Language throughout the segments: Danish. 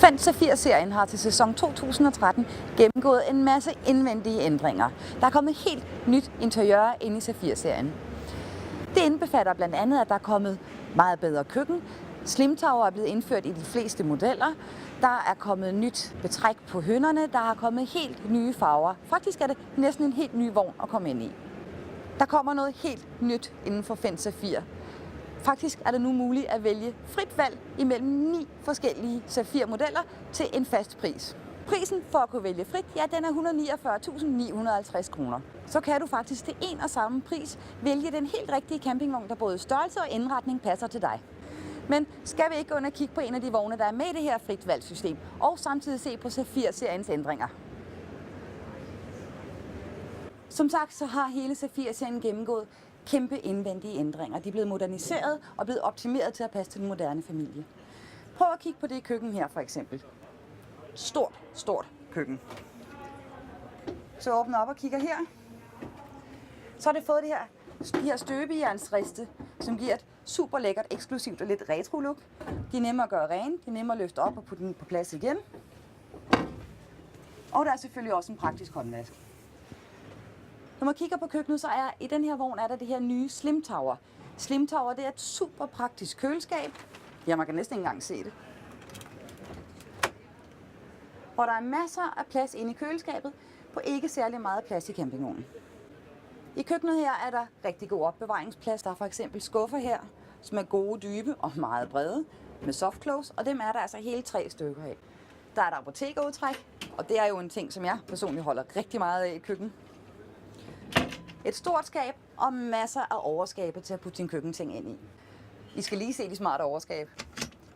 Fendt Zephyr-serien har til sæson 2013 gennemgået en masse indvendige ændringer. Der er kommet helt nyt interiør inde i Zephyr-serien. Det indbefatter blandt andet, at der er kommet meget bedre køkken. Slim Tower er blevet indført i de fleste modeller. Der er kommet nyt betræk på hønderne. Der er kommet helt nye farver. Faktisk er det næsten en helt ny vogn at komme ind i. Der kommer noget helt nyt inden for Fendt Zephyr. Faktisk er det nu muligt at vælge frit valg imellem 9 forskellige Zephyr-modeller til en fast pris. Prisen for at kunne vælge frit, ja, den er 149.950 kroner. Så kan du faktisk til en og samme pris vælge den helt rigtige campingvogn, der både størrelse og indretning passer til dig. Men skal vi ikke gå ind og kigge på en af de vogne, der er med i det her frit valgsystem, og samtidig se på Zephyr-seriens ændringer? Som sagt, så har hele Zephyr-serien gennemgået kæmpe indvendige ændringer. De er blevet moderniseret og blevet optimeret til at passe til den moderne familie. Prøv at kigge på det køkken her for eksempel. Stort køkken. Så åbner op og kigger her. Så har det fået de her støbejernsriste, som giver et super lækkert, eksklusivt og lidt retro look. De er nemme at gøre rene, de er nemme at løfte op og putte den på plads igen. Og der er selvfølgelig også en praktisk håndvask. Når man kigger på køkkenet, så er i den her vogn er der det her nye Slim Tower. Slim Tower, det er et super praktisk køleskab. Ja, man kan næsten ikke engang se det. Hvor der er masser af plads inde i køleskabet, på ikke særlig meget plads i campingvognen. I køkkenet her er der rigtig god opbevaringsplads. Der er for eksempel skuffer her, som er gode, dybe og meget brede, med soft close, og dem er der altså hele 3 stykker af. Der er et apotekerudtræk, og det er jo en ting, som jeg personligt holder rigtig meget af i køkkenet. Et stort skab og masser af overskabe til at putte sin køkkenting ind i. I skal lige se de smarte overskab.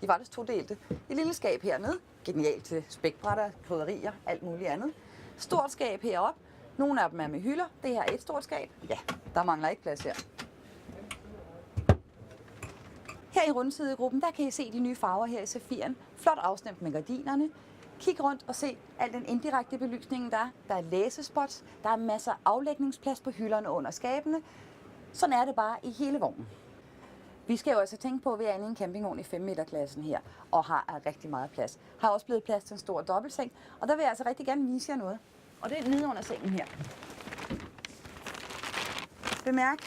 De er faktisk todelte. Et lille skab hernede, genialt til spækbrætter, krydderier, alt muligt andet. Stort skab heroppe. Nogle af dem er med hylder. Det her er et stort skab. Ja, der mangler ikke plads her. Her i rundsidegruppen, der kan I se de nye farver her i Zephyren. Flot afstemt med gardinerne. Kig rundt og se al den indirekte belysning, der er. Der er læsespots, der er masser af aflægningsplads på hylderne under skabene. Sådan er det bare i hele vognen. Vi skal jo altså tænke på, at vi er inde i en campingvogn i 5-meterklassen her, og har rigtig meget plads. Har også blevet plads til en stor dobbeltseng, og der vil jeg altså rigtig gerne vise jer noget. Og det er nede under sengen her. Bemærk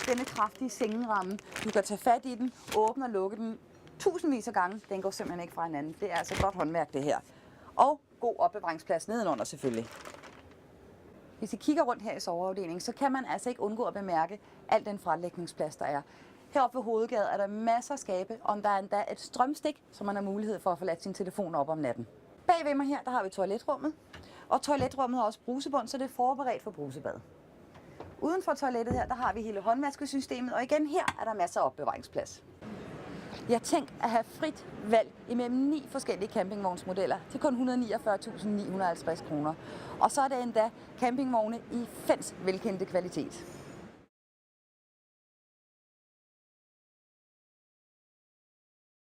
denne kraftige sengeramme. Du kan tage fat i den, åbne og lukke den tusindvis af gange. Den går simpelthen ikke fra hinanden. Det er altså godt håndværk det her. Og god opbevaringsplads nedenunder selvfølgelig. Hvis I kigger rundt her i soveafdelingen, så kan man altså ikke undgå at bemærke al den fralægningsplads, der er. Heroppe ved hovedgaden er der masser af skabe, og der er endda et strømstik, så man har mulighed for at få ladt sin telefon op om natten. Bag ved mig her, der har vi toiletrummet. Og toiletrummet har også brusebånd, så det er forberedt for brusebad. Uden for toilettet her, der har vi hele håndvaskesystemet, og igen her er der masser af opbevaringsplads. Jeg tænker at have frit valg imellem 9 forskellige campingvognsmodeller til kun 149.950 kroner. Og så er det endda campingvogne i Fendts velkendte kvalitet.